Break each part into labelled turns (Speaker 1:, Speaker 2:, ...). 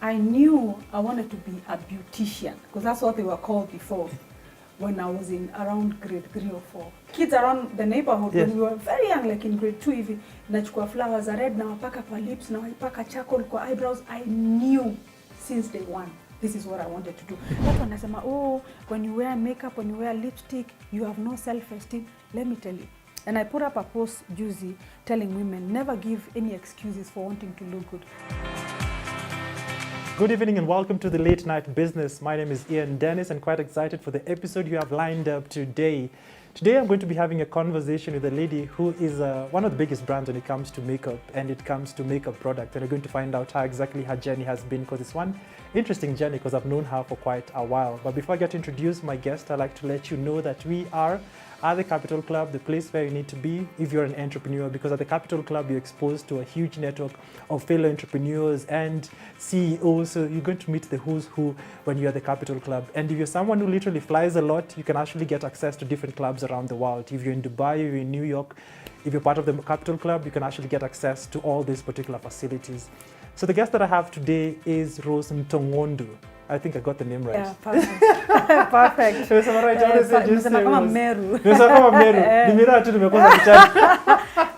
Speaker 1: I knew I wanted to be a beautician because that's what they were called before when I was in around grade 3 or 4. Kids around the neighborhood, yes, when we were very young, like in grade 2 hivi, nachukua flowers are red na wapaka kwa lips na wapaka charcoal kwa eyebrows. I knew since day one this is what I wanted to do. Watu wanasema, oh, when you wear makeup, when you wear lipstick, you have no self-esteem. Let me tell you. And I put up a post juicy telling women, never give any excuses for wanting to look good.
Speaker 2: Good evening and welcome to the Late Night Business. My name is Ian Dennis and quite excited for the episode you have lined up today. Today I'm going to be having a conversation with a lady who is one of the biggest brands when it comes to makeup and it comes to makeup products, and we're going to find out how exactly her journey has been, because it's one interesting journey because I've known her for quite a while. But before I get to introduce my guest, I'd like to let you know that we are at the Capital Club, the place where you need to be if you're an entrepreneur, because at the Capital Club you're exposed to a huge network of fellow entrepreneurs and CEOs. So you're going to meet the who's who when you're at the Capital Club. And if you're someone who literally flies a lot, you can actually get access to different clubs around the world. If you're in Dubai, if you're in New York, if you're part of the Capital Club, you can actually get access to all these particular facilities. So the guest that I have today is Rose Mtongondu. I think I got the name right.
Speaker 1: Yeah, perfect. Perfect.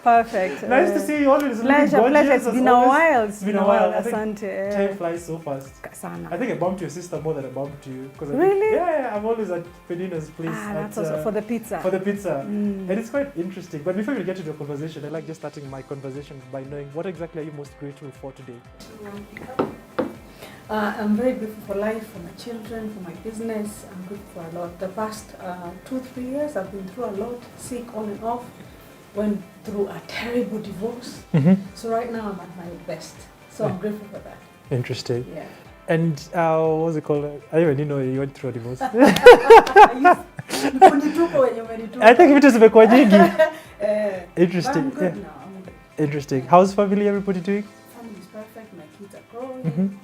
Speaker 1: Perfect.
Speaker 2: Nice to see you always.
Speaker 1: Pleasure. It's been a while.
Speaker 2: It's been a while. I think
Speaker 1: Asante.
Speaker 2: time flies so fast.
Speaker 1: Sana.
Speaker 2: I think I bumped your sister more than I bumped you.
Speaker 1: Really?
Speaker 2: Yeah, I'm always at Penina's place.
Speaker 1: That's also for the pizza.
Speaker 2: For the pizza. And it's quite interesting. But before we get into the conversation, I like just starting my conversation by knowing what exactly are you most grateful for today?
Speaker 1: I'm very grateful for life, for my children, for my business. I'm grateful for a lot. The past 2-3 years, I've been through a lot, sick on and off. Went through a terrible divorce. So right now I'm at my best. So I'm grateful for that.
Speaker 2: Interesting.
Speaker 1: Yeah.
Speaker 2: And what's it called? I didn't even know you went through a divorce.
Speaker 1: I
Speaker 2: think it was imekuwa nyingi. Interesting.
Speaker 1: I'm good now.
Speaker 2: Interesting. How's family, everybody doing?
Speaker 1: Family's perfect. My kids are growing.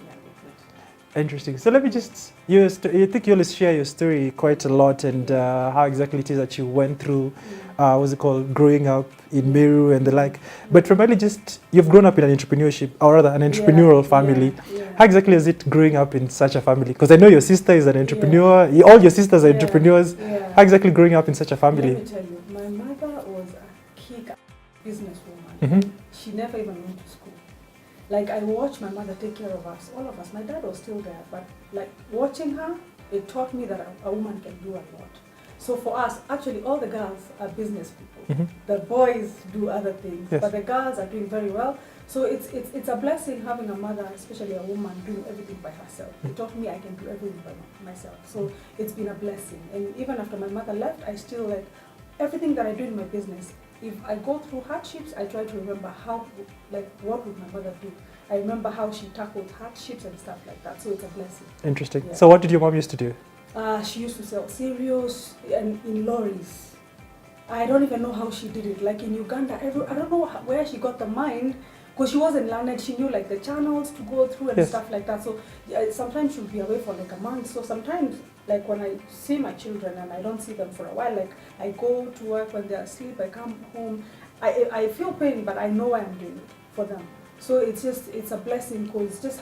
Speaker 2: Interesting. So let me just, you think you always share your story quite a lot and how exactly it is that you went through, what's it called, growing up in Meru and the like. But primarily just, you've grown up in an entrepreneurship, or rather an entrepreneurial family. How exactly is it growing up in such a family? Because I know your sister is an entrepreneur, all your sisters are entrepreneurs. How exactly growing up in such a family?
Speaker 1: Let me tell you, my mother was a kick businesswoman. She never even went to school. Like, I watched my mother take care of us, all of us. My dad was still there, but like watching her, it taught me that a woman can do a lot. So for us, actually all the girls are business people. The boys do other things, but the girls are doing very well. So it's a blessing having a mother, especially a woman, doing everything by herself. It taught me I can do everything by myself. So it's been a blessing. And even after my mother left, I still, like, everything that I do in my business, if I go through hardships, I try to remember how, like, what would my mother do? I remember how she tackled hardships and stuff like that. So it's a blessing.
Speaker 2: Interesting. Yeah. So what did your mom used to do?
Speaker 1: She used to sell cereals and in lorries. I don't even know how she did it. Like in Uganda, I don't know where she got the mind, because she wasn't learned. She knew like the channels to go through and stuff like that. So sometimes she'll be away for like a month. So sometimes, like when I see my children and I don't see them for a while, like I go to work when they're asleep, I come home, I feel pain, but I know I'm doing it for them. So it's a blessing, because just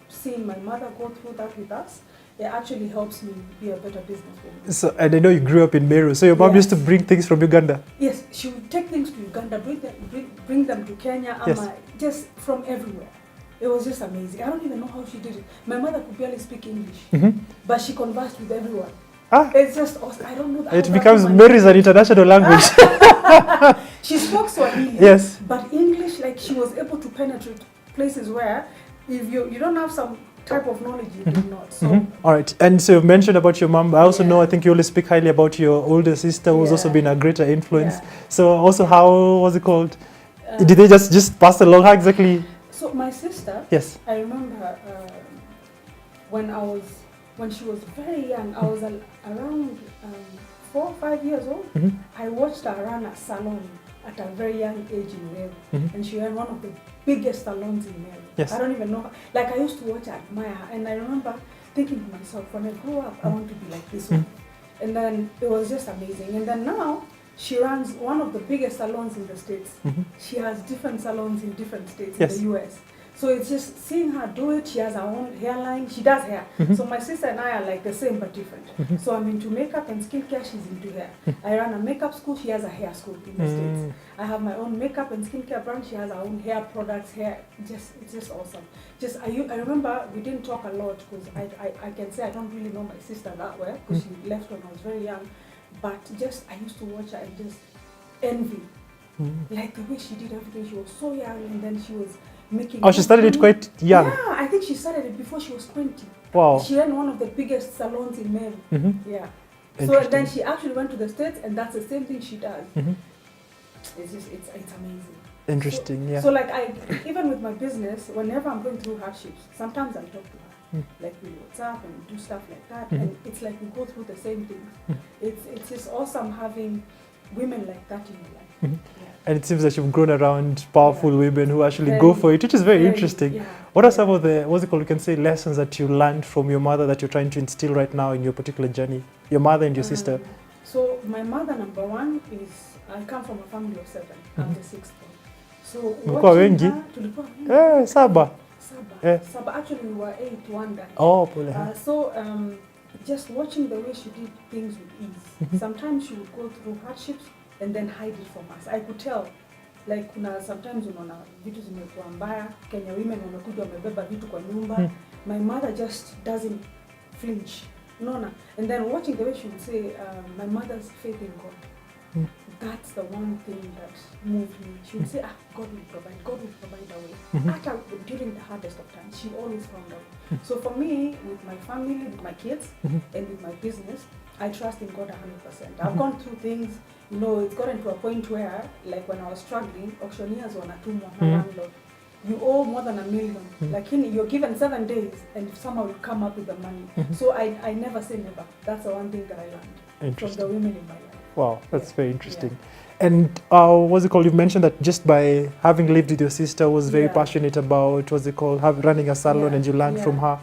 Speaker 1: seen my mother go through that with us, it actually helps me be a better businesswoman. So,
Speaker 2: and I know you grew up in Meru, so your mom used to bring things from Uganda?
Speaker 1: Yes, she would take things to Uganda, bring them to Kenya, just from everywhere. It was just amazing. I don't even know how she did it. My mother could barely speak English, but she conversed with everyone. It's just awesome. I don't know that.
Speaker 2: It becomes Meru is an international language.
Speaker 1: She spoke Swahili, but English, like, she was able to penetrate places where if you don't have some type of knowledge, you do not. So.
Speaker 2: All right. And so you've mentioned about your mom. I also know, I think you always speak highly about your older sister, who's also been a greater influence. So also, how was it called? Did they just pass along? How exactly?
Speaker 1: So my sister, I remember when she was very young, I was around 4 or 5 years old. I watched her run a salon at a very young age in Meru, and she ran one of the biggest salons in Meru. I don't even know her. Like, I used to watch her, admire her, and I remember thinking to myself, when I grow up, I want to be like this one. And then it was just amazing. And then now, She runs one of the biggest salons in the States. She has different salons in different states in the US. So it's just seeing her do it. She has her own hairline. She does hair. So my sister and I are like the same but different. So I'm into makeup and skincare. She's into hair. I run a makeup school. She has a hair school in the States. I have my own makeup and skincare brand. She has her own hair products. Hair, it's just awesome. I remember we didn't talk a lot because I can say I don't really know my sister that well because she left when I was very young. But just I used to watch her and just envy, like the way she did everything. She was so young and then she was making.
Speaker 2: Oh, she started it quite young.
Speaker 1: Yeah, I think she started it before she was 20.
Speaker 2: Wow.
Speaker 1: She ran one of the biggest salons in Meru. Yeah. So and then she actually went to the States, and that's the same thing she does. It's just it's amazing.
Speaker 2: Interesting.
Speaker 1: So like even with my business, whenever I'm going through hardships, sometimes I talk to her. Like we WhatsApp and do stuff like that, and it's like we go through the same things. It's just awesome having women like that in your life.
Speaker 2: And it seems that you've grown around powerful women who actually go for it, which is very interesting. What are some of the, what's it called, you can say, lessons that you learned from your mother that you're trying to instill right now in your particular journey? Your mother and your sister.
Speaker 1: So my mother, number one, is I come from a family of 7. I'm the 6th one. So watching her, tulikuwa
Speaker 2: Saba.
Speaker 1: Saba. Actually, we were 8 one day.
Speaker 2: Oh, pole.
Speaker 1: So just watching the way she did things with ease. Sometimes she would go through hardships and then hide it from us. I could tell. Like sometimes unaona vitu zimekuwa mbaya, Kenya women wamekuja wamebeba vitu kwa nyumba. My mother just doesn't flinch. Unaona? And then watching the way she would say, my mother's faith in God. That's the one thing that moved me. She would say, God will provide a way. After during the hardest of times, she always found a way. So for me, with my family, with my kids, and with my business, I trust in God 100%. I've gone through things, it's gotten to a point where, like when I was struggling, auctioneers wanatumwa na landlord. You owe more than $1 million. Like you're given 7 days, and somehow you come up with the money. So I never say never. That's the one thing that I learned from the women in my life.
Speaker 2: Wow, that's very interesting. And what's it called? You've mentioned that just by having lived with your sister was very passionate about, running a salon, and you learned from her.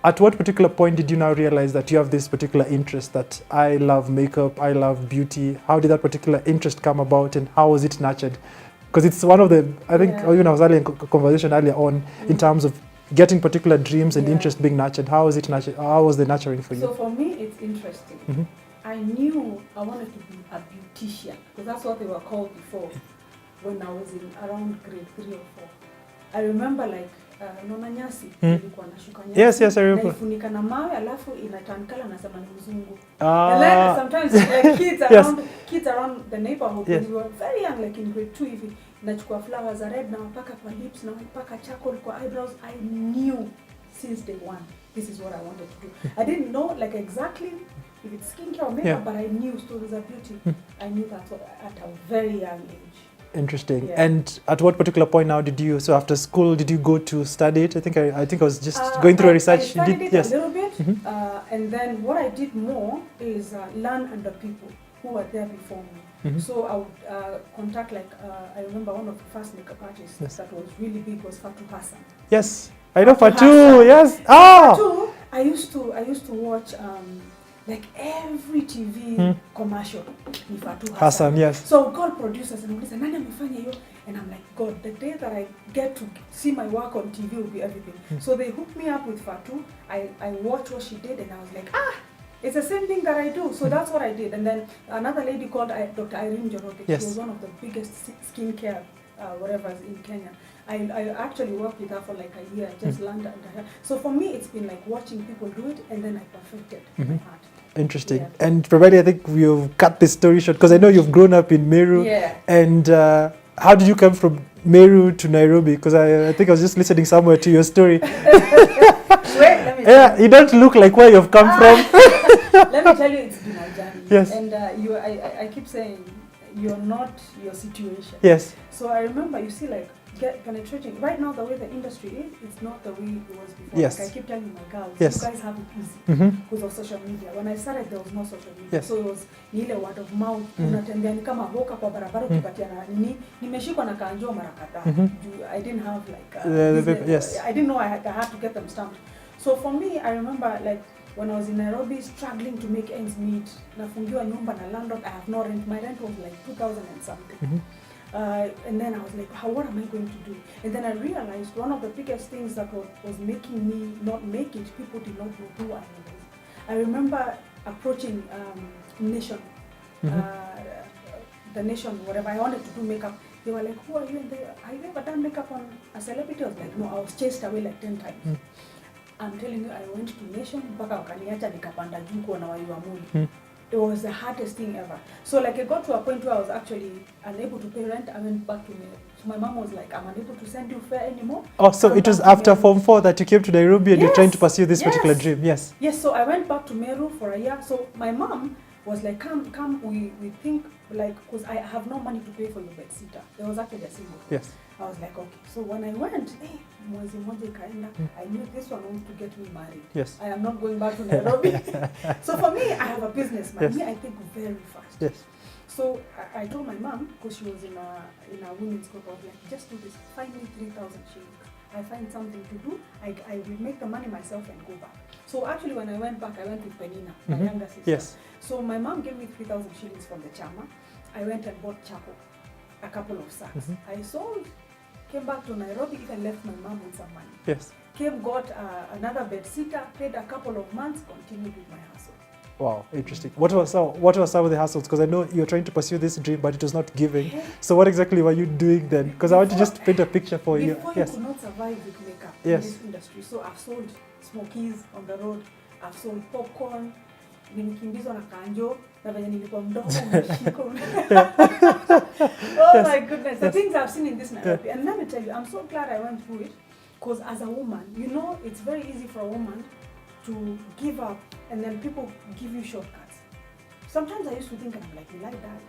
Speaker 2: At what particular point did you now realize that you have this particular interest, that I love makeup, I love beauty? How did that particular interest come about, and how was it nurtured? Because it's one of the, I think, even I was earlier in conversation earlier on, in terms of getting particular dreams and interest being nurtured. How was it nurtured? How was the nurturing for you?
Speaker 1: So for me, it's interesting. I knew I wanted to be a beautician, because that's what they were called before, when I was in around grade 3 or 4. I remember like Nona Nyasi ilikuwa nashuka nyasi.
Speaker 2: Yes, I remember.
Speaker 1: Naifunika na mawe alafu inatankala nasema ni mzungu. And then sometimes like kids around the neighborhood, when we were very young, like in grade 2 hivi, nachukua flowers za red na wapaka kwa lips na wapaka charcoal kwa eyebrows. I knew since day one this is what I wanted to do. I didn't know like exactly if it's skincare or makeup, but I knew stories of beauty. I knew that at a very young age.
Speaker 2: Interesting. And at what particular point now did you, so after school, did you go to study it? I think I was just going through a research.
Speaker 1: I studied it a little bit, and then what I did more is learn under people who were there before me. So I would contact, like, I remember one of the first makeup artists that was really big was Fatu Hassan.
Speaker 2: Yes, I know Fatu, yes.
Speaker 1: Fatu, I used to watch like every TV commercial ni Fatu Hassan.
Speaker 2: Yes.
Speaker 1: So I would call producers and say, nani amefanya hiyo? And I'm like, God, the day that I get to see my work on TV will be everything. So they hooked me up with Fatu. I watched what she did, and I was like, it's the same thing that I do. So that's what I did. And then another lady called Dr. Irene Njoroge. She was one of the biggest skincare whatever in Kenya. I actually worked with her for like a year, just learned under her. So for me, it's been like watching people do it, and then I perfected my art.
Speaker 2: Interesting. And probably I think we've cut this story short, because I know you've grown up in Meru. And how did you come from Meru to Nairobi? Because I think I was just listening somewhere to your story.
Speaker 1: Wait, let me
Speaker 2: you don't look like where you've come from.
Speaker 1: Let me tell you, it's been a journey.
Speaker 2: Yes.
Speaker 1: And I keep saying, you're not your situation.
Speaker 2: Yes.
Speaker 1: So I remember, you see, like, penetrating. Right now, the way the industry is, it's not the way it was before.
Speaker 2: Yes.
Speaker 1: Like I keep telling my girls,
Speaker 2: yes.
Speaker 1: You guys have it easy because of social media. When I started, there was no social media.
Speaker 2: Yes.
Speaker 1: So it was ile word of mouth. Unatembea ni kama hoka kwa barabara ukipatiana nini. Nimeshikwa na kanjo mara kadhaa. I didn't have like
Speaker 2: yes.
Speaker 1: I didn't know I had to get them stamped. So for me, I remember like when I was in Nairobi struggling to make ends meet, nafungiwa nyumba na landlord, I have no rent. My rent was like 2,000 and something. And then I was like, what am I going to do? And then I realized one of the biggest things that was making me not make it, people did not know who I was. I remember approaching Nation, the Nation, whatever. I wanted to do makeup. They were like, who are you? And have you ever done makeup on a celebrity? I was like, no, I was chased away like 10 times. I'm telling you, I went to Nation, mpaka wakaniacha nikapanda juu kuona waiwa muli. It was the hardest thing ever. So like it got to a point where I was actually unable to pay rent. I went back to Meru. So my mom was like, I'm unable to send you fare anymore.
Speaker 2: Oh, so it was after Form 4 that you came to Nairobi and you're trying to pursue this particular dream. Yes. Yes,
Speaker 1: so I went back to Meru for a year. So my mom was like, come, we think, like, because I have no money to pay for your bed sitter. There was actually a single.
Speaker 2: Yes.
Speaker 1: I was like, okay. So when I went, mwezi moja ikaenda, I knew this one wants to get me married.
Speaker 2: Yes.
Speaker 1: I am not going back to Nairobi. So for me, I have a business, man.
Speaker 2: Yes.
Speaker 1: Me, I think very fast.
Speaker 2: Yes.
Speaker 1: So I told my mom, because she was in a women's group, I was like, just do this. Find me 3,000 shillings. I find something to do. I will make the money myself and go back. So actually, when I went back, I went with Penina, my younger sister.
Speaker 2: Yes.
Speaker 1: So my mom gave me 3,000 shillings from the chama. I went and bought charcoal, a couple of sacks. I sold, came back to Nairobi, even left my mom with some money.
Speaker 2: Yes.
Speaker 1: Came, got another bed sitter, paid a couple of months, continued with my hustle.
Speaker 2: Wow, interesting. What were some of the hustles? Because I know you're trying to pursue this dream, but it was not giving. So what exactly were you doing then? Because I want to just paint a picture for you.
Speaker 1: Before you could not survive with makeup in this industry. So I've sold smokies on the road. I've sold popcorn. Nilikimbizwa na kanjo na venye nilikuwa mdogo umeshika. Oh my goodness, the things I've seen in this Nairobi. And let me tell you, I'm so glad I went through it, because as a woman, you know, it's very easy for a woman to give up and then people give you shortcuts. Sometimes I used to think, I'm like, will I die?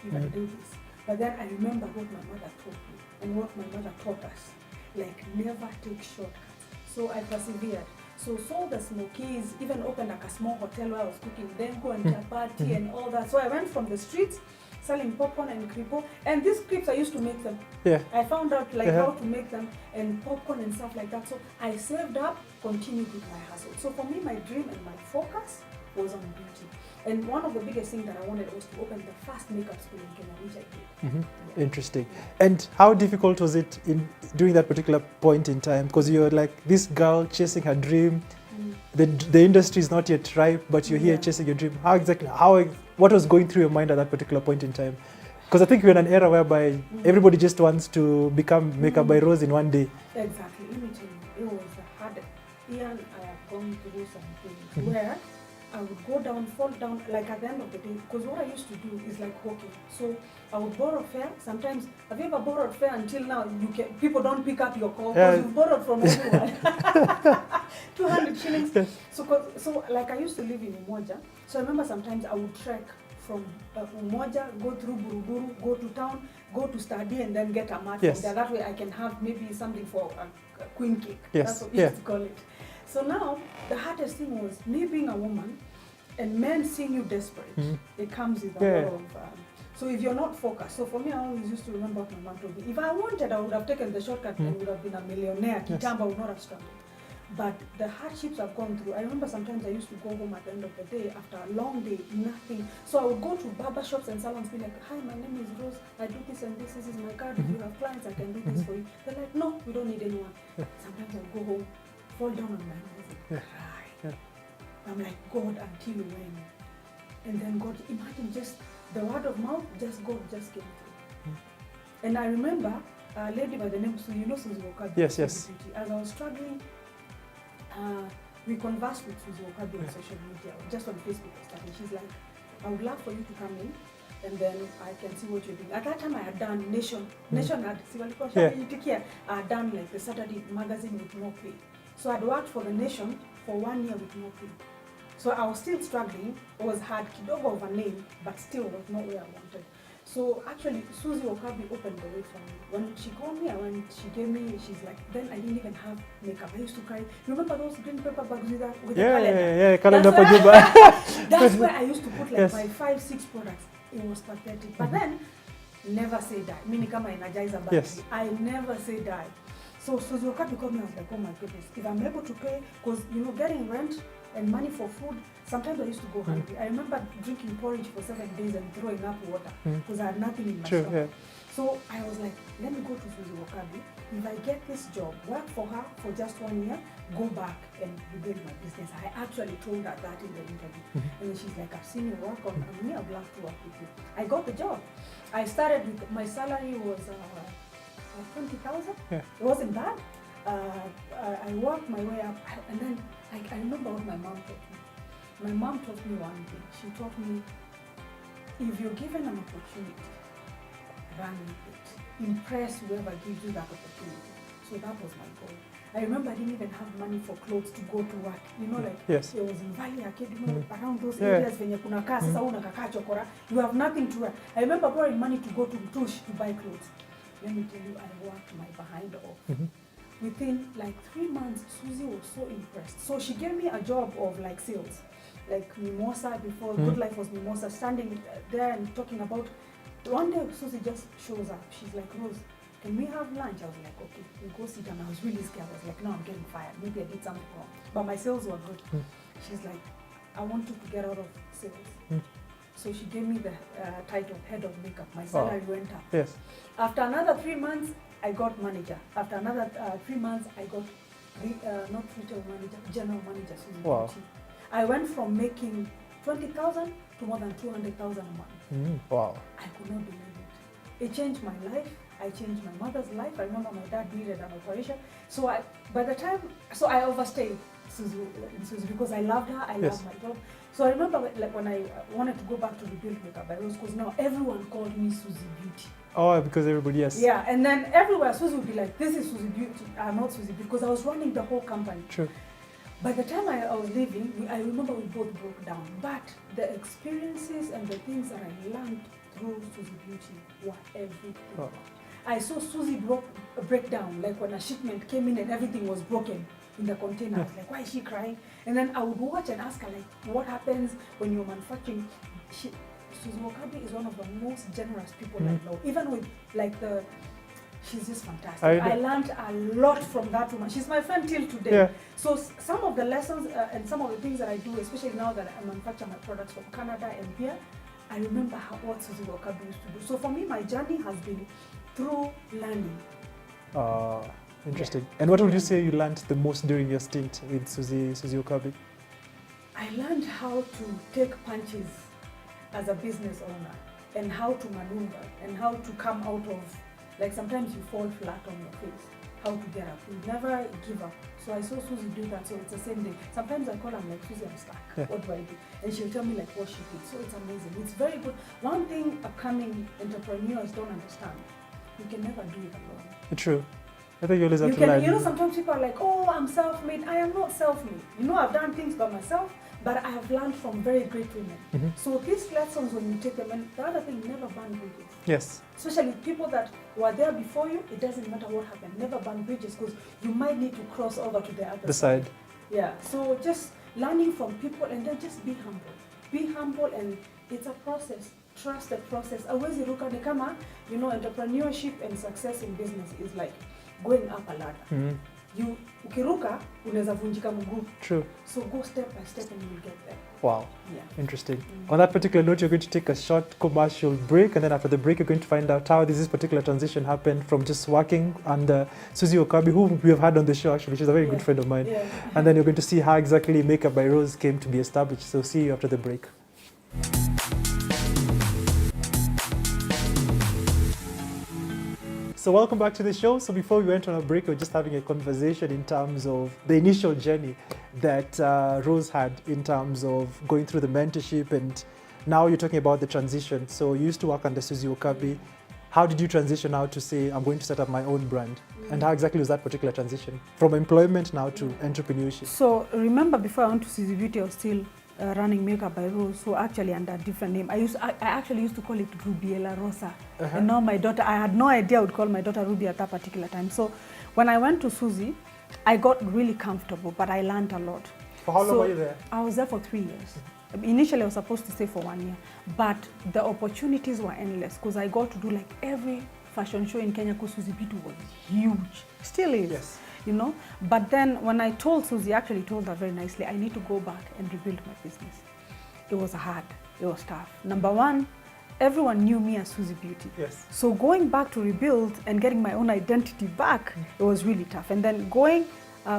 Speaker 1: You gotta do this. But then I remember what my mother taught me and what my mother taught us. Like, never take shortcuts. So I persevered. So sold the smokies, even opened like a small hotel where I was cooking dengu and chapati and all that. So I went from the streets selling popcorn and kripo. And these crepes, I used to make them. Yeah. I found out like how to make them and popcorn and stuff like that. So I saved up, continued with my hustle. So for me, my dream and my focus was on beauty. And one of the biggest things that I wanted was to open the first makeup school in Kenya, which I did.
Speaker 2: Yeah. Interesting. And how difficult was it in during that particular point in time? Because you're like this girl chasing her dream. The industry is not yet ripe, but you're here chasing your dream. What was going through your mind at that particular point in time? Because I think we're in an era whereby everybody just wants to become makeup by Rose in one day.
Speaker 1: Exactly. Let me tell you, it was hard. Ian, I have gone through some things where I would go down, fall down, like at the end of the day, because what I used to do is like hawking. So I would borrow fare. Sometimes, have you ever borrowed fare until now? People don't pick up your call because you've borrowed from everyone. 200 shillings. So like I used to live in Umoja. So I remember sometimes I would trek from Umoja, go through Buruburu, go to town, go to study, and then get a mat from there. That way I can have maybe something for a queen cake. That's what we used to call it. So now, the hardest thing was me being a woman and men seeing you desperate. It comes with a lot of... so if you're not focused, so for me, I always used to remember what my mom told me. If I wanted, I would have taken the shortcut and would have been a millionaire. Kitamba would not have struggled. But the hardships I've gone through, I remember sometimes I used to go home at the end of the day after a long day, nothing. So I would go to barber shops and salons, be like, hi, my name is Rose, I do this and this is my card. If you have clients, I can do this for you. They're like, no, we don't need anyone. Sometimes I go home, fall down on my knees and cry. I'm like, God, until when? And then God, imagine just the word of mouth, God just came through. And I remember a lady by the name of Susie Wakabi.
Speaker 2: Yes.
Speaker 1: As I was struggling, we conversed with Susie Wakabi on social media, just on Facebook and stuff. And she's like, I would love for you to come in, and then I can see what you're doing. At that time, I had done Nation had, I had done like the Saturday magazine with no pay. So I'd worked for the Nation for 1 year with no pay. So I was still struggling. It was hard, kidogo of a name, but still was not where I wanted. So actually, Susie Wakabi opened the way for me. When she called me, she gave me, she's like, then I didn't even have makeup. I used to cry. Remember those green paper bags with the calendar?
Speaker 2: Calendar.
Speaker 1: That's where I used to put like my 5-6 products. It was pathetic. But then, never say die. Mini kama energizer battery. I never say die. So Susie Wakabi called me, I was like, oh my goodness, if I'm able to pay, because getting rent and money for food. Sometimes I used to go hungry. I remember drinking porridge for 7 days and throwing up water because I had nothing in my stomach.
Speaker 2: Yeah.
Speaker 1: So I was like, let me go to Suzy Wakabi. If I get this job, work for her for just 1 year, go back and rebuild my business. I actually told her that in the interview. And then she's like, I've seen your work on me, I'd love to work with you. I got the job. I started with, my salary was 20,000.
Speaker 2: Yeah.
Speaker 1: It wasn't bad. I worked my way up, and then I remember what my mom taught me. My mom taught me one thing. She taught me, if you're given an opportunity, run with it. Impress whoever gives you that opportunity. So that was my goal. I remember I didn't even have money for clothes to go to work. You know, like
Speaker 2: yes.
Speaker 1: it was in Valley Arcade, you know, around those areas when you kunakaa sasa unakakaa chokora, you have nothing to wear. I remember borrowing money to go to Mtush to buy clothes. Let me tell you, I worked my behind off. Within like 3 months, Suzy was so impressed. So she gave me a job of like sales, like Mimosa before Good Life was Mimosa, standing there and talking about. One day Suzy just shows up. She's like, Rose, can we have lunch? I was like, okay, we go sit down. I was really scared. I was like, no, I'm getting fired. Maybe I did something wrong. But my sales were good. She's like, I want you to get out of sales. So she gave me the title head of makeup. My salary went up.
Speaker 2: Yes.
Speaker 1: After another 3 months, I got manager. After another 3 months, I got not retail manager, general manager.
Speaker 2: Wow.
Speaker 1: I went from making 20,000 to more than 200,000 a month.
Speaker 2: Wow.
Speaker 1: I could not believe it. It changed my life. I changed my mother's life. I remember my dad needed an operation. So I overstayed in Suzy because I loved her. I loved my job. So I remember like when I wanted to go back to rebuild Makeup by Rose, because now everyone called me Suzy Beauty.
Speaker 2: Oh, because everybody, yes.
Speaker 1: Yeah, and then everywhere Suzy would be like, this is Suzy Beauty. I'm not Suzy Beauty, because I was running the whole company.
Speaker 2: True.
Speaker 1: By the time I was leaving, I remember we both broke down. But the experiences and the things that I learned through Suzy Beauty were everything. Oh. I saw Suzy break down, like when a shipment came in and everything was broken in the container. I was like, why is she crying? And then I would watch and ask her, like, what happens when you're manufacturing? Suzy Wakabi is one of the most generous people I know. Even with like she's just fantastic. I learned a lot from that woman. She's my friend till today. Yeah. So some of the lessons and some of the things that I do, especially now that I manufacture my products from Canada and here, I remember what Suzy Wakabi used to do. So for me, my journey has been through learning.
Speaker 2: Interesting. Yeah. And what would you say you learned the most during your stint with Suzy Wakabi?
Speaker 1: I learned how to take punches as a business owner, and how to maneuver, and how to come out of, like sometimes you fall flat on your face, how to get up. You never give up. So I saw Suzy do that, so it's the same thing. Sometimes I call her, I'm like, Suzy, I'm stuck. Yeah. What do I do? And she'll tell me like what she did. So it's amazing. It's very good. One thing upcoming entrepreneurs don't understand, you can never do it alone.
Speaker 2: True. I think you always have to learn.
Speaker 1: You know, sometimes people are like, oh, I'm self-made. I am not self-made. You know, I've done things by myself, but I have learned from very great women. So these lessons, when you take them, and the other thing, never burn bridges.
Speaker 2: Yes.
Speaker 1: Especially people that were there before you, it doesn't matter what happened. Never burn bridges, because you might need to cross over to the other
Speaker 2: side.
Speaker 1: Yeah. So just learning from people, and then just be humble. Be humble, and it's a process. Trust the process. Always ruka ni kama, you know, entrepreneurship and success in business is like going up a ladder. You ukiruka unaweza vunjika mguu.
Speaker 2: True.
Speaker 1: So go step by step and you'll get there.
Speaker 2: Wow. Yeah. Interesting. On that particular note, you're going to take a short commercial break, and then after the break, you're going to find out how this particular transition happened from just working under Suzy Wakabi, who we have had on the show actually. She's a very good friend of mine. Yeah. And then you're going to see how exactly Makeup by Rose came to be established. So see you after the break. So welcome back to the show. So before we went on a break, we were just having a conversation in terms of the initial journey that Rose had in terms of going through the mentorship, and now you're talking about the transition. So you used to work under Suzy Wakabi. How did you transition now to say, I'm going to set up my own brand? And how exactly was that particular transition from employment now to entrepreneurship?
Speaker 1: So remember, before I went to Suzy Beauty, I was still running Makeup by Rose, so actually under a different name. I actually used to call it Rubiela Rosa. And now my daughter, I had no idea I would call my daughter Ruby at that particular time. So when I went to Suzy, I got really comfortable, but I learned a lot.
Speaker 2: For how long were you there?
Speaker 1: I was there for 3 years. Initially, I was supposed to stay for 1 year, but the opportunities were endless, because I got to do like every fashion show in Kenya, because Suzy Beauty was huge. Still is. Yes. you know. But then when I told Susie, actually told her very nicely, I need to go back and rebuild my business. It was hard, it was tough. Number one, everyone knew me as Susie Beauty.
Speaker 2: Yes.
Speaker 1: So going back to rebuild and getting my own identity back, it was really tough. And then going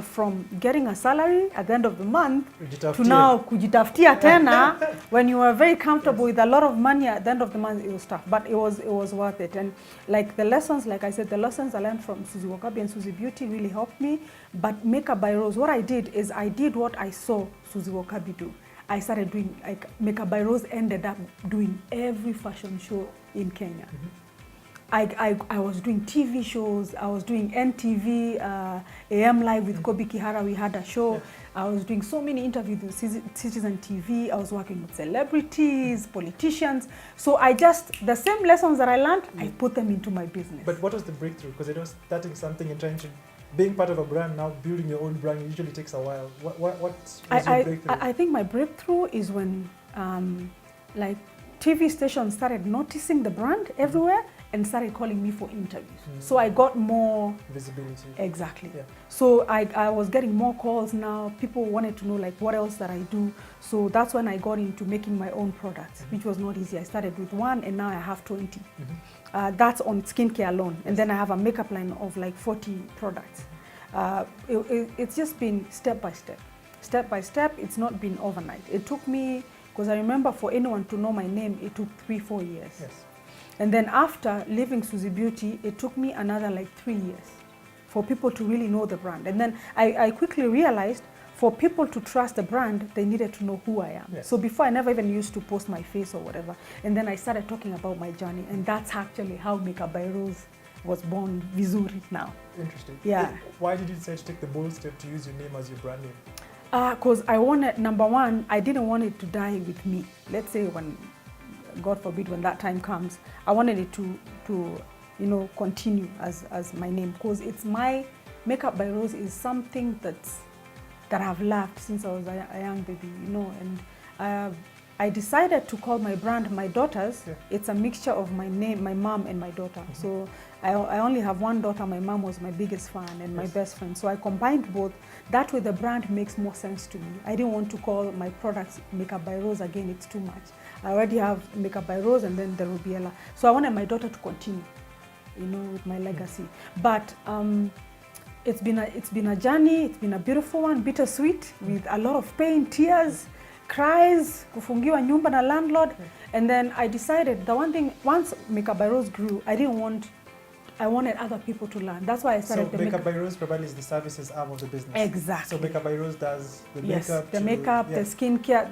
Speaker 1: from getting a salary at the end of the month to now kujitaftia tena when you are very comfortable with a lot of money at the end of the month, it was tough, but it was worth it. And like the lessons, like I said, the lessons I learned from Susie Wakabi and Susie Beauty really helped me. But Makeup by Rose, what I did is I did what I saw Susie Wakabi do. I started doing, like, Makeup by Rose ended up doing every fashion show in Kenya. I was doing TV shows, I was doing NTV, AM Live with Kobi Kihara, we had a show. Yeah. I was doing so many interviews with Citizen TV, I was working with celebrities, politicians. So the same lessons that I learned, I put them into my business.
Speaker 2: But what was the breakthrough? Because it was starting something and trying to, being part of a brand, now building your own brand usually takes a while. What was your breakthrough?
Speaker 1: I think my breakthrough is when like TV stations started noticing the brand everywhere and started calling me for interviews. So I got more
Speaker 2: visibility.
Speaker 1: Exactly.
Speaker 2: Yeah.
Speaker 1: So I was getting more calls now. People wanted to know like what else that I do. So that's when I got into making my own products, which was not easy. I started with one and now I have 20. That's on skincare alone. And then I have a makeup line of like 40 products. It's just been step by step. Step by step, it's not been overnight. It took me, because I remember for anyone to know my name, it took 3-4 years.
Speaker 2: Yes.
Speaker 1: And then after leaving Susie Beauty, it took me another like 3 years for people to really know the brand. And then I quickly realized for people to trust the brand, they needed to know who I am.
Speaker 2: Yes.
Speaker 1: So before I never even used to post my face or whatever. And then I started talking about my journey. And that's actually how Makeup by Rose was born vizuri now.
Speaker 2: Interesting.
Speaker 1: Yeah.
Speaker 2: Why did you decide to take the bold step to use your name as your brand name?
Speaker 1: Because I wanted, number one, I didn't want it to die with me. Let's say when, God forbid, when that time comes, I wanted it to you know, continue as my name, because it's my Makeup by Rose is something that I've loved since I was a young baby, you know. And I decided to call my brand my daughters. Yeah. It's a mixture of my name, my mom, and my daughter. So I only have one daughter. My mom was my biggest fan and my best friend. So I combined both. That way the brand makes more sense to me. I didn't want to call my products Makeup by Rose again. It's too much. I already have Makeup by Rose and then the Rubiela. So I wanted my daughter to continue, you know, with my legacy. But it's been a journey. It's been a beautiful one, bittersweet, with a lot of pain, tears, cries, kufungiwa nyumba na landlord. And then I decided the one thing, once Makeup by Rose grew, I wanted other people to learn. That's why I started the
Speaker 2: Makeup by Rose probably is the services arm of the business.
Speaker 1: Exactly.
Speaker 2: So Makeup by Rose does the
Speaker 1: yes,
Speaker 2: makeup,
Speaker 1: the makeup, the skincare,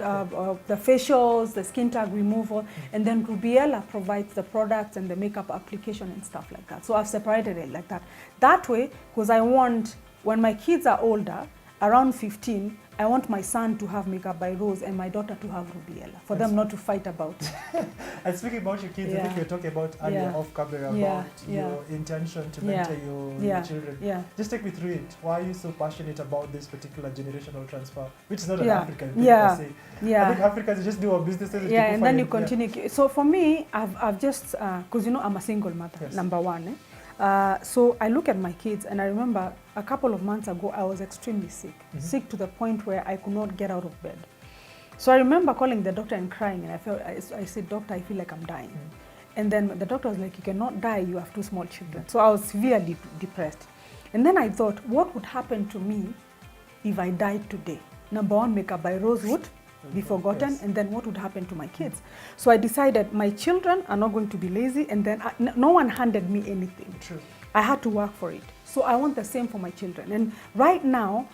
Speaker 1: the facials, the skin tag removal, and then Rubiela provides the products and the makeup application and stuff like that. So I've separated it like that. That way, because I want, when my kids are older, around 15, I want my son to have Makeup by Rose and my daughter to have Rubiela, for them not to fight about.
Speaker 2: And speaking about your kids, I think you were talking about earlier off camera about your intention to mentor your children. Yeah. Just take me through it. Why are you so passionate about this particular generational transfer, which is not an African thing per se? I think Africans just do our businesses.
Speaker 1: Yeah, and then you continue. So for me, I've just, because you know I'm a single mother, number one. So I look at my kids and I remember a couple of months ago I was extremely sick, sick to the point where I could not get out of bed. So I remember calling the doctor and crying, and I said, "Doctor, I feel like I'm dying." And then the doctor was like, "You cannot die, you have 2 small children." So I was severely depressed. And then I thought, what would happen to me if I died today? Number one, Makeup by Rose would be forgotten, and then what would happen to my kids? So I decided my children are not going to be lazy, and then no one handed me anything.
Speaker 2: True.
Speaker 1: I had to work for it. So I want the same for my children. And right now,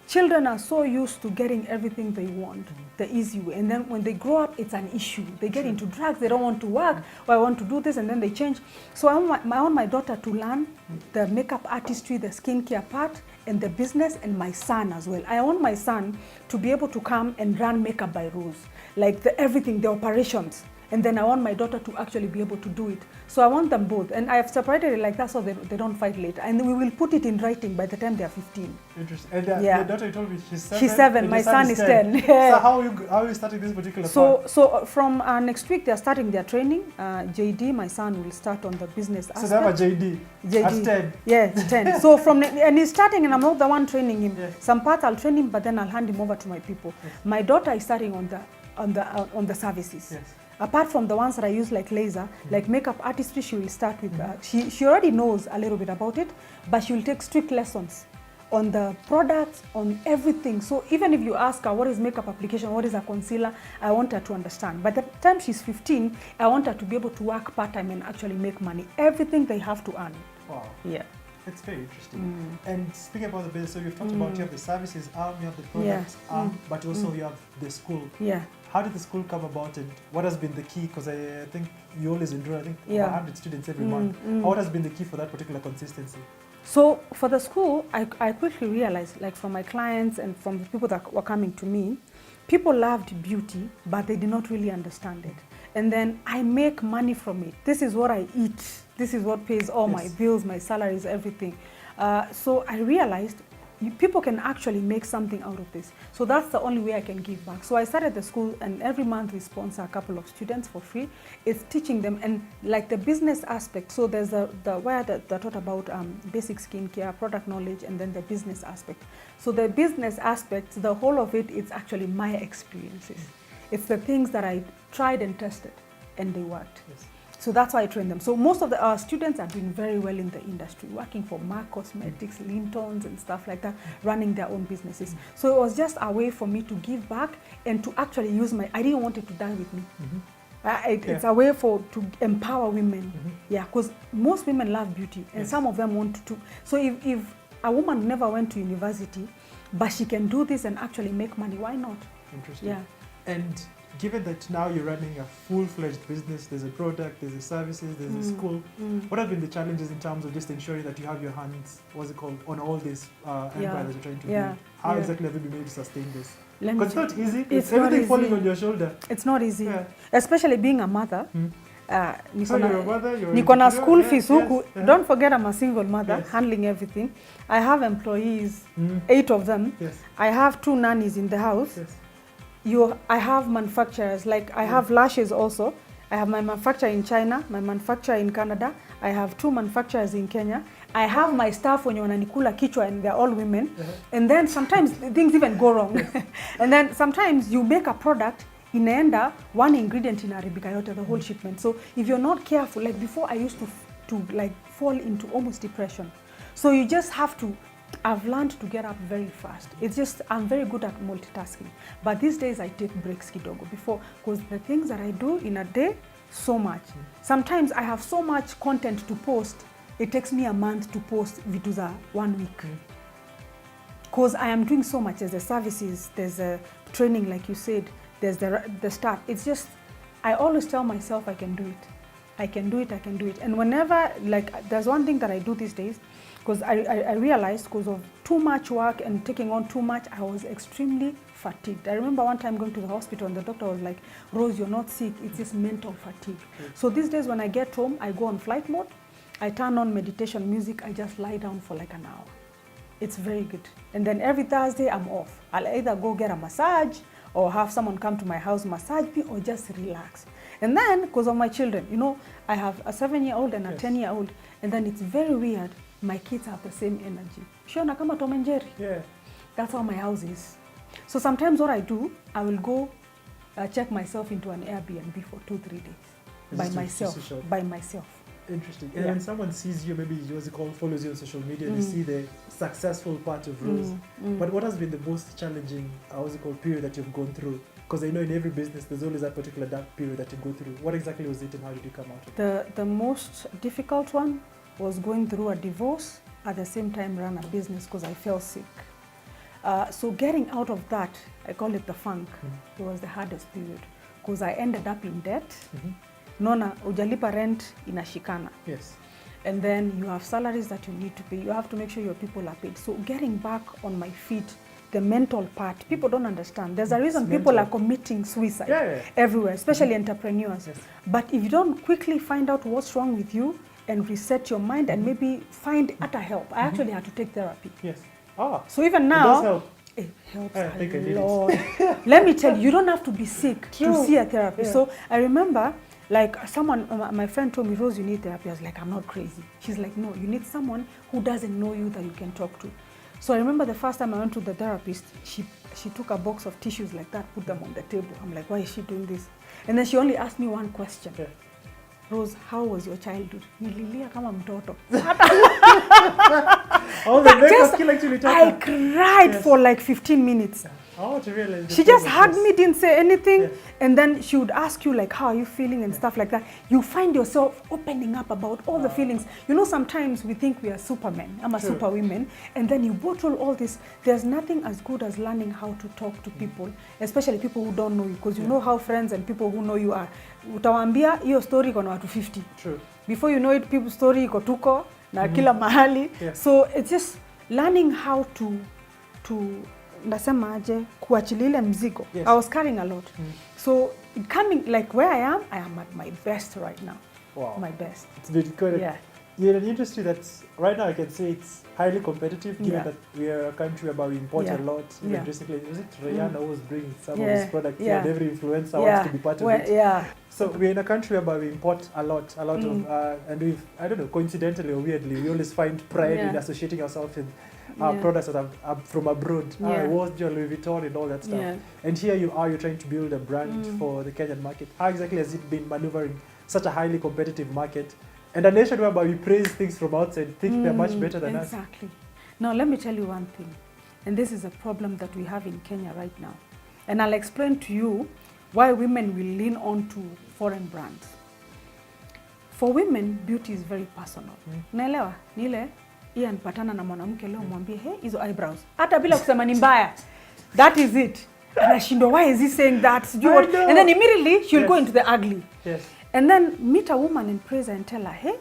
Speaker 1: children are so used to getting everything they want, the easy way. And then when they grow up, it's an issue. They get into drugs, they don't want to work, or I want to do this, and then they change. So I want my daughter to learn the makeup artistry, the skincare part, and the business, and my son as well. I want my son to be able to come and run Makeup by Rose, like everything, the operations. and then I want my daughter to actually be able to do it. So I want them both, and I have separated it like that so they don't fight later. And we will put it in writing by the time they are 15.
Speaker 2: Interesting. And
Speaker 1: Yeah.
Speaker 2: your daughter, you told me she's 7.
Speaker 1: She's 7.
Speaker 2: and
Speaker 1: My
Speaker 2: your
Speaker 1: son is 10.
Speaker 2: So how are you starting this particular part?
Speaker 1: So from next week they are starting their training. JD, my son, will start on the business aspect.
Speaker 2: So they have a JD. At 10.
Speaker 1: Yeah, 10. So and he's starting, and I'm not the one training him.
Speaker 2: Yes.
Speaker 1: Some parts I'll train him, but then I'll hand him over to my people.
Speaker 2: Yes.
Speaker 1: My daughter is starting on the services.
Speaker 2: Yes.
Speaker 1: Apart from the ones that I use like laser, like makeup artistry, she will start with. She already knows a little bit about it, but she will take strict lessons on the products, on everything. So even if you ask her what is makeup application, what is a concealer, I want her to understand. By the time she's 15, I want her to be able to work part-time and actually make money. Everything they have to earn.
Speaker 2: Wow.
Speaker 1: Yeah.
Speaker 2: It's very interesting. And speaking about the business, so you've talked about you have the services arm, you have the products arm, but also you have the school.
Speaker 1: Yeah.
Speaker 2: How did the school come about, and what has been the key? Because I think you always enroll, I think,
Speaker 1: Yeah.
Speaker 2: 100 students every month. What has been the key for that particular consistency?
Speaker 1: So for the school, I quickly realized, like from my clients and from the people that were coming to me, people loved beauty, but they did not really understand it. And then I make money from it. This is what I eat. This is what pays all my bills, my salaries, everything. So I realized people can actually make something out of this. So that's the only way I can give back. So I started the school, and every month we sponsor a couple of students for free. It's teaching them, and like the business aspect. So there's where they taught about basic skincare, product knowledge, and then the business aspect. So the business aspect, the whole of it is actually my experiences. It's the things that I tried and tested, and they worked.
Speaker 2: Yes.
Speaker 1: So that's why I train them. So most of our students are doing very well in the industry, working for MAC Cosmetics, Lintons and stuff like that, running their own businesses. So it was just a way for me to give back and to actually use I didn't want it to die with me. It's a way to empower women. Yeah, because most women love beauty, and some of them want to. So if a woman never went to university, but she can do this and actually make money, why not?
Speaker 2: Interesting.
Speaker 1: Yeah.
Speaker 2: And given that now you're running a full-fledged business, there's a product, there's a services, there's a school, what have been the challenges in terms of just ensuring that you have your hands, on all this empire that you're trying to build? How exactly have you been able to sustain this? Because it's not easy. It's everything falling on your shoulder.
Speaker 1: It's not easy, especially being a mother.
Speaker 2: So you're a mother, you're
Speaker 1: niko na school fees huku.
Speaker 2: Yes.
Speaker 1: Don't forget I'm a single mother, handling everything. I have employees, 8 of them.
Speaker 2: Yes.
Speaker 1: I have 2 nannies in the house.
Speaker 2: Yes.
Speaker 1: I have manufacturers, like I have lashes also. I have my manufacturer in China, my manufacturer in Canada. I have 2 manufacturers in Kenya. I have my staff wenye wananikula kichwa, and they're all women. And then sometimes things even go wrong. And then sometimes you make a product, inaenda one ingredient inaharibika yote, the whole shipment. So if you're not careful, like before I used to like fall into almost depression. So you just have to, I've learned to get up very fast. It's just, I'm very good at multitasking. But these days I take breaks kidogo before, because the things that I do in a day, so much. Sometimes I have so much content to post, it takes me a month to post vitu za 1 week. Because I am doing so much. There's the services, there's a training like you said, there's the start. It's just, I always tell myself I can do it. I can do it, I can do it. And whenever, like, there's one thing that I do these days, because I realized because of too much work and taking on too much, I was extremely fatigued. I remember one time going to the hospital and the doctor was like, Rose, you're not sick, it's just mental fatigue. So these days when I get home, I go on flight mode, I turn on meditation music, I just lie down for like an hour. It's very good. And then every Thursday I'm off. I'll either go get a massage or have someone come to my house, massage me, or just relax. And then, because of my children, you know, I have a 7-year-old and a 10-year-old, and then it's very weird. My kids have the same energy. Shiona kama Tom and Jerry.
Speaker 2: Yeah.
Speaker 1: That's how my house is. So sometimes what I do, I will go check myself into an Airbnb for 2-3 days. By myself.
Speaker 2: Interesting. And when someone sees you, maybe follows you on social media, they see the successful part of Rose. But what has been the most challenging, period that you've gone through? Because I know in every business, there's always that particular dark period that you go through. What exactly was it, and how did you come out of it?
Speaker 1: The most difficult one was going through a divorce, at the same time run a business because I fell sick. So getting out of that, I call it the funk, it was the hardest period because I ended up in debt. Nona, ujalipa rent inashikana.
Speaker 2: Yes.
Speaker 1: And then you have salaries that you need to pay. You have to make sure your people are paid. So getting back on my feet the mental part. People don't understand. There's a reason
Speaker 2: It's
Speaker 1: people
Speaker 2: mental.
Speaker 1: are committing suicide
Speaker 2: Yeah.
Speaker 1: everywhere, especially entrepreneurs.
Speaker 2: Yes.
Speaker 1: But if you don't quickly find out what's wrong with you and reset your mind and maybe find utter help. I actually had to take therapy.
Speaker 2: Yes. Ah.
Speaker 1: So even
Speaker 2: It
Speaker 1: now,
Speaker 2: does help.
Speaker 1: it helps
Speaker 2: I think I
Speaker 1: a
Speaker 2: did it.
Speaker 1: lot. Let me tell you, you don't have to be sick
Speaker 2: True.
Speaker 1: to see a therapist.
Speaker 2: Yeah.
Speaker 1: So I remember, like someone, my friend told me, Rose, you need therapy. I was like, I'm not crazy. She's like, no, you need someone who doesn't know you that you can talk to. So I remember the first time I went to the therapist, she took a box of tissues like that, put them on the table. I'm like, why is she doing this? And then she only asked me one question.
Speaker 2: Yeah.
Speaker 1: Rose, how was your childhood? Nililia kama mtoto.
Speaker 2: Oh, the makeup
Speaker 1: Just-
Speaker 2: skill actually
Speaker 1: I
Speaker 2: taught
Speaker 1: cried
Speaker 2: Yes.
Speaker 1: for like 15 minutes.
Speaker 2: I want to realize the
Speaker 1: She just
Speaker 2: thing
Speaker 1: hugged
Speaker 2: was
Speaker 1: me, didn't say anything,
Speaker 2: Yes.
Speaker 1: and then she would ask you like, how are you feeling and stuff like that. You find yourself opening up about all the feelings. You know, sometimes we think we are supermen, I'm a
Speaker 2: True.
Speaker 1: superwomen, and then you bottle all this. There's nothing as good as learning how to talk to people, especially people who don't know you, because you know how friends and people who know you are. Utawaambia hiyo story iko na watu 50.
Speaker 2: True.
Speaker 1: Before you know it, people's story iko tuko na kila mahali.
Speaker 2: Yes.
Speaker 1: So it's just learning how to nasema aje kuachilia ile mzigo.
Speaker 2: Yes.
Speaker 1: I was carrying a lot. So coming like where I am at my best right now.
Speaker 2: Wow.
Speaker 1: My best.
Speaker 2: It's been quite
Speaker 1: Yeah.
Speaker 2: You're in an industry that's right now I can say it's highly competitive given
Speaker 1: Yeah.
Speaker 2: that we are a country where we import
Speaker 1: Yeah.
Speaker 2: a lot. Even
Speaker 1: Yeah.
Speaker 2: recently, was it Rihanna who was bringing some of
Speaker 1: Yeah.
Speaker 2: his products here
Speaker 1: Yeah.
Speaker 2: and every influencer wants to be part of
Speaker 1: Well,
Speaker 2: it.
Speaker 1: yeah.
Speaker 2: So we're in a country where we import a lot of, and we've, I don't know, coincidentally or weirdly, we always find pride in
Speaker 1: Yeah.
Speaker 2: associating ourselves with
Speaker 1: Yeah.
Speaker 2: products that are from abroad.
Speaker 1: Yeah.
Speaker 2: Was Louis Vuitton and all that stuff.
Speaker 1: Yeah.
Speaker 2: And here you're trying to build a brand for the Kenyan market. How exactly has it been maneuvering such a highly competitive market? And a nation whereby we praise things from outside, think they're much better than us.
Speaker 1: Exactly. Now let me tell you one thing, and this is a problem that we have in Kenya right now. And I'll explain to you why women will lean on to foreign brands. For women, beauty is very personal. Naelewa? Ni ile Ian patana na mwanamke leo mwambie, hey, hizo eyebrows. Hata bila kusema ni mbaya. That is it. Anashindwa, why is he saying that? Sijui what-
Speaker 2: know.
Speaker 1: And then immediately she'll go
Speaker 2: Yes.
Speaker 1: into the ugly.
Speaker 2: Yes.
Speaker 1: And then meet a woman and praise her and tell her, hey,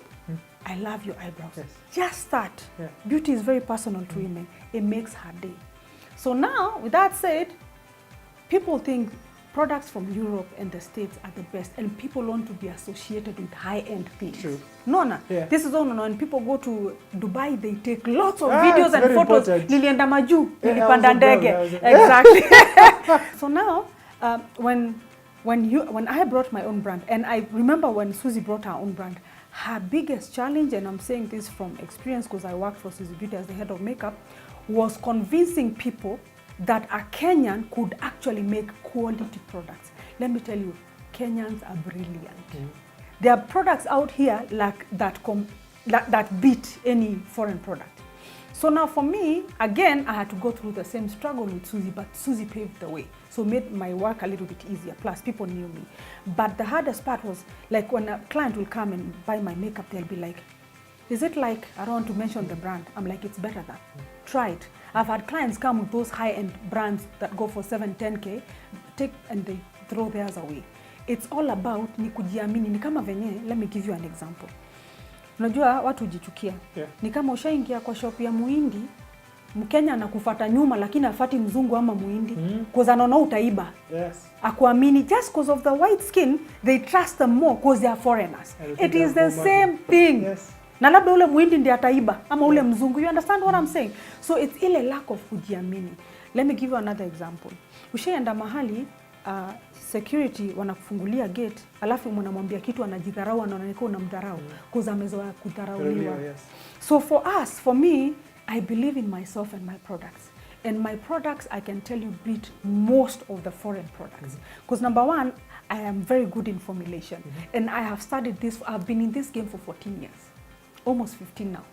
Speaker 1: I love your eyebrows.
Speaker 2: Yes.
Speaker 1: Just that.
Speaker 2: Yeah.
Speaker 1: Beauty is very personal to women. It makes her day. So now, with that said, people think products from Europe and the States are the best, and people want to be associated with high-end things.
Speaker 2: True.
Speaker 1: No.
Speaker 2: Yeah.
Speaker 1: This is all no. And people go to Dubai, they take lots of
Speaker 2: Ah,
Speaker 1: videos
Speaker 2: it's
Speaker 1: and
Speaker 2: very
Speaker 1: photos.
Speaker 2: important.
Speaker 1: Nilienda maju,
Speaker 2: Yeah,
Speaker 1: nilipanda
Speaker 2: I was a girl,
Speaker 1: ndege.
Speaker 2: I was a-
Speaker 1: Exactly. So now, when I brought my own brand, and I remember when Susie brought her own brand, her biggest challenge, and I'm saying this from experience because I worked for Susie Beauty as the head of makeup, was convincing people that a Kenyan could actually make quality products. Let me tell you, Kenyans are brilliant. There are products out here like that beat any foreign product. So now for me, again, I had to go through the same struggle with Susie, but Susie paved the way. So made my work a little bit easier. Plus, people knew me. But the hardest part was, like, when a client will come and buy my makeup, they'll be like, is it like, I don't want to mention the brand. I'm like, it's better than. Try it. I've had clients come with those high-end brands that go for 7, 10K, take and they throw theirs away. It's all about ni kujiamini. Ni kama venye, let me give you an example. Unajua watu hujichukia.
Speaker 2: Yeah.
Speaker 1: Ni kama ushaingia kwa shop ya Muhindi, Mkenya anakufuata nyuma lakini afati mzungu ama Muhindi, cause anaona utaiba.
Speaker 2: Yes.
Speaker 1: Akuamini, just because of the white skin, they trust them more because they are foreigners. It is the same thing.
Speaker 2: Yes.
Speaker 1: Na labda ule Muhindi ndiye ataiba ama ule mzungu. You understand what I'm saying? So it's ile lack of kujiamini. Let me give you another example. Ushaenda mahali security wanakufungulia gate, alafu mnamwambia kitu anajidharau, anaonekana unamdharau because amezoea kudharauliwa.
Speaker 2: Yes.
Speaker 1: So for me, I believe in myself and my products. And my products, I can tell you, beat most of the foreign products. Because number one, I am very good in formulation. And I have studied this, I've been in this game for 14 years. Almost 15 now,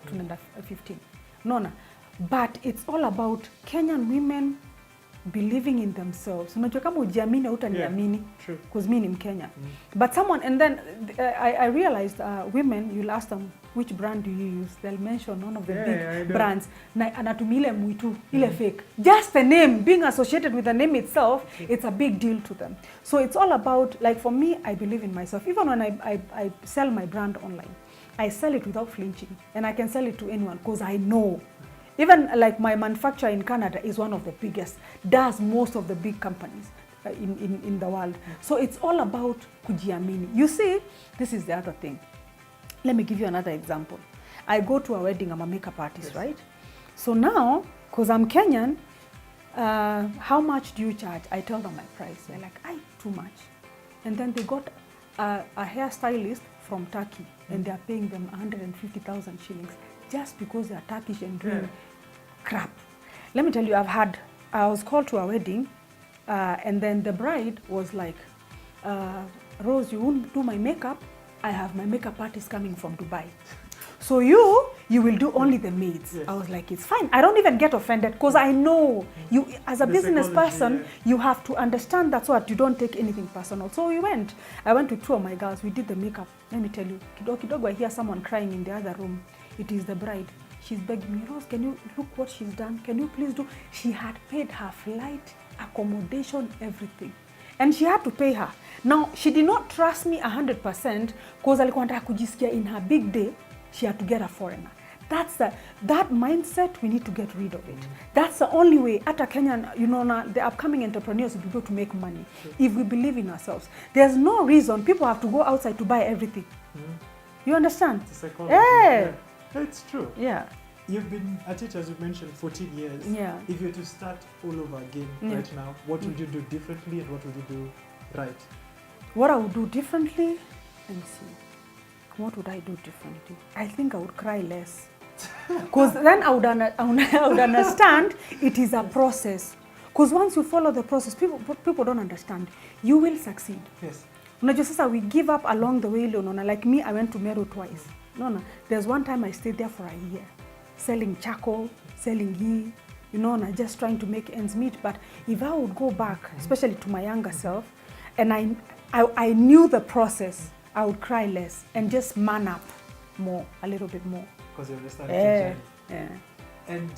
Speaker 1: 15. Nona. But it's all about Kenyan women believing in themselves. Unajua kama ujiamini utaniamini,
Speaker 2: true.
Speaker 1: Because me ni Mkenya. But someone, and then I realized women, you'll ask them, which brand do you use? They'll mention one of the big brands. Na anatumia ile mwitu, ile fake. Just the name, being associated with the name itself, it's a big deal to them. So it's all about, like for me, I believe in myself. Even when I sell my brand online, I sell it without flinching. And I can sell it to anyone because I know. Even like my manufacturer in Canada is one of the biggest, does most of the big companies in the world. So it's all about kujiamini. You see, this is the other thing. Let me give you another example. I go to a wedding, I'm a makeup artist, yes. Right? So now, because I'm Kenyan, how much do you charge? I tell them my price. They're like, too much. And then they got a hairstylist from Turkey, and they're paying them 150,000 shillings just because they're Turkish and doing crap. Let me tell you, I was called to a wedding, and then the bride was like, Rose, you won't do my makeup? I have my makeup artist coming from Dubai. So you will do only the maids. Yes. I was like, it's fine. I don't even get offended because I know you, as a business person, you have to understand that's what, you don't take anything personal. So we went. I went with two of my girls. We did the makeup. Let me tell you, kidogo, I hear someone crying in the other room. It is the bride. She's begging me, Rose, can you look what she's done? Can you please do? She had paid her flight, accommodation, everything. And she had to pay her. Now, she did not trust me 100% because alikuwa anataka kujisikia in her big day, she had to get a foreigner. That mindset, we need to get rid of it. That's the only way. At a Kenyan, the upcoming entrepreneurs will be able to make money if we believe in ourselves. There's no reason people have to go outside to buy everything. You understand?
Speaker 2: It's a psychology. Yeah. It's true.
Speaker 1: Yeah.
Speaker 2: You've been at it, as you mentioned, 14 years.
Speaker 1: Yeah.
Speaker 2: If you were to start all over again right now, what would you do differently and what would you do right?
Speaker 1: What I would do differently, let me see. What would I do differently? I think I would cry less. Because then I would understand it is a process. Because once you follow the process, people don't understand. You will succeed.
Speaker 2: Yes.
Speaker 1: Unajua sasa we give up along the way. Like me, I went to Meru twice. There's one time I stayed there for a year, selling charcoal, selling ghee, just trying to make ends meet. But if I would go back, especially to my younger self, and I knew the process, I would cry less and just man up more, a little bit more.
Speaker 2: Because you understand the journey.
Speaker 1: Yeah.
Speaker 2: And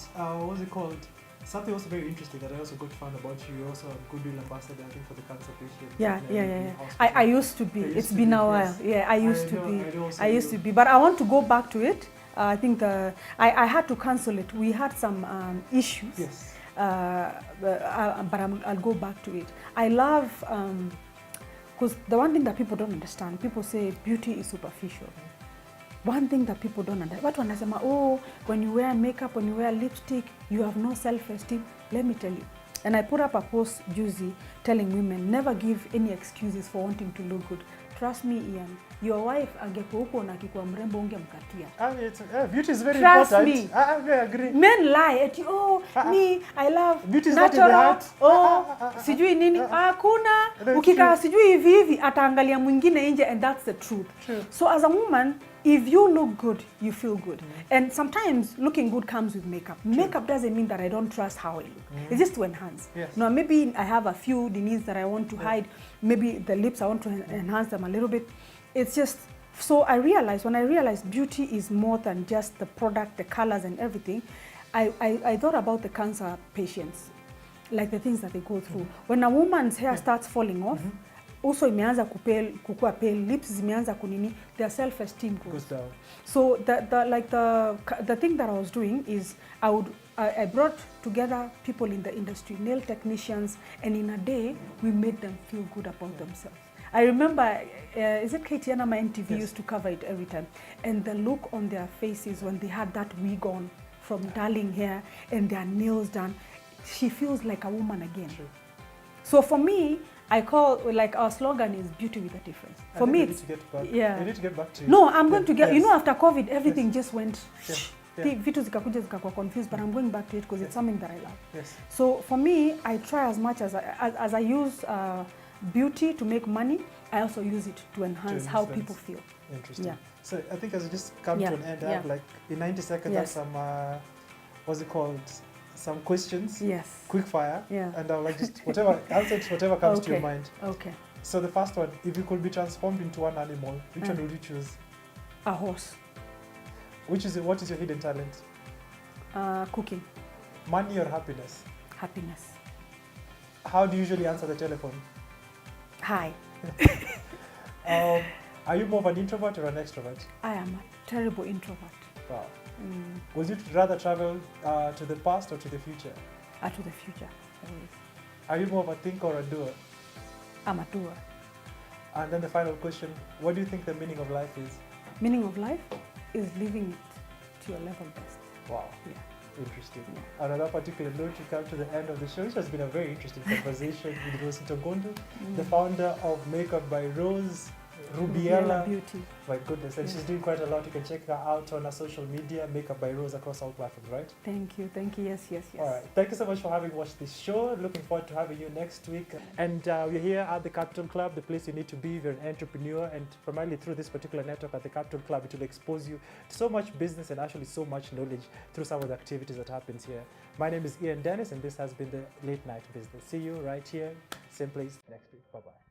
Speaker 2: what's it called? Something also very interesting that I also got found about you. You're also a Goodwill ambassador, I think, for the cancer patients.
Speaker 1: Yeah. I used to be. It's been a while. Yes. Yeah, I used to be. But I want to go back to it. I think I had to cancel it. We had some issues.
Speaker 2: Yes.
Speaker 1: But I'll go back to it. I love, because the one thing that people don't understand, people say beauty is superficial. One thing that people don't understand, watu wanasema, when you wear makeup, when you wear lipstick, you have no self-esteem. Let me tell you. And I put up a post, Juicy, telling women, never give any excuses for wanting to look good. Trust me, Ian, your wife angekuwa huko na akikuwa mrembo ungemkatia.
Speaker 2: Beauty is very
Speaker 1: Trust
Speaker 2: important.
Speaker 1: Trust me.
Speaker 2: I agree.
Speaker 1: Men lie at you, me, I love
Speaker 2: beauty is
Speaker 1: natural.
Speaker 2: Not in the heart.
Speaker 1: Sijui nini. Hakuna. Ukikaa sijui hivi ataangalia mwingine nje, and that's the truth.
Speaker 2: True.
Speaker 1: So as a woman, if you look good, you feel good. And sometimes looking good comes with makeup. True. Makeup doesn't mean that I don't trust how I look. It's just to enhance.
Speaker 2: Yes.
Speaker 1: Now, maybe I have a few needs that I want to hide. Maybe the lips, I want to enhance them a little bit. It's just, so when I realized beauty is more than just the product, the colors and everything, I thought about the cancer patients, like the things that they go through. When a woman's hair starts falling off, also imeanza kukua pale, lips zimeanza kunini, their self-esteem goes
Speaker 2: down.
Speaker 1: So the thing that I was doing is I brought together people in the industry, nail technicians, and in a day we made them feel good about themselves. I remember, is it Katiana, my NTV used to cover it every time, and the look on their faces when they had that wig on from darling hair and their nails done, she feels like a woman again. True. So for me, I call, like, our slogan is beauty with a difference. For me, it's,
Speaker 2: you need to get back to it.
Speaker 1: No, I'm going to get, after COVID, everything just went, vitu zikakuja zikakuwa confused, but I'm going back to it because it's something that I love.
Speaker 2: Yes.
Speaker 1: So for me, I try as much as I use beauty to make money, I also use it to enhance how people feel.
Speaker 2: Interesting.
Speaker 1: Yeah.
Speaker 2: So I think as we just come to an end, I have like in 90 seconds, I have some, what's it called? Some questions.
Speaker 1: Yes.
Speaker 2: Quick fire.
Speaker 1: Yeah.
Speaker 2: And I'll like just answer whatever comes to your mind.
Speaker 1: Okay.
Speaker 2: So the first one, if you could be transformed into one animal, which one would you choose?
Speaker 1: A horse.
Speaker 2: What is your hidden talent?
Speaker 1: Cooking.
Speaker 2: Money or happiness?
Speaker 1: Happiness.
Speaker 2: How do you usually answer the telephone?
Speaker 1: Hi.
Speaker 2: Are you more of an introvert or an extrovert?
Speaker 1: I am a terrible introvert.
Speaker 2: Wow. Would you rather travel to the past or to the future?
Speaker 1: To the future, always.
Speaker 2: Are you more of a thinker or a doer?
Speaker 1: I'm a doer.
Speaker 2: And then the final question, what do you think the meaning of life is?
Speaker 1: Meaning of life is living it to your level best.
Speaker 2: Wow.
Speaker 1: Yeah.
Speaker 2: Interesting.
Speaker 1: Yeah.
Speaker 2: And on that particular note, we come to the end of the show, which has been a very interesting conversation with Rose Ntongondo, the founder of Makeup by Rose, Rubiela
Speaker 1: Beauty.
Speaker 2: My goodness, and she's doing quite a lot. You can check her out on her social media, Makeup by Rose, across all platforms, right?
Speaker 1: Thank you. Yes.
Speaker 2: All right. Thank you so much for having watched this show. Looking forward to having you next week. And we're here at the Capital Club, the place you need to be if you're an entrepreneur. And primarily through this particular network at the Capital Club, it will expose you to so much business and actually so much knowledge through some of the activities that happens here. My name is Ian Dennis, and this has been the Late Night Business. See you right here, same place next week. Bye-bye.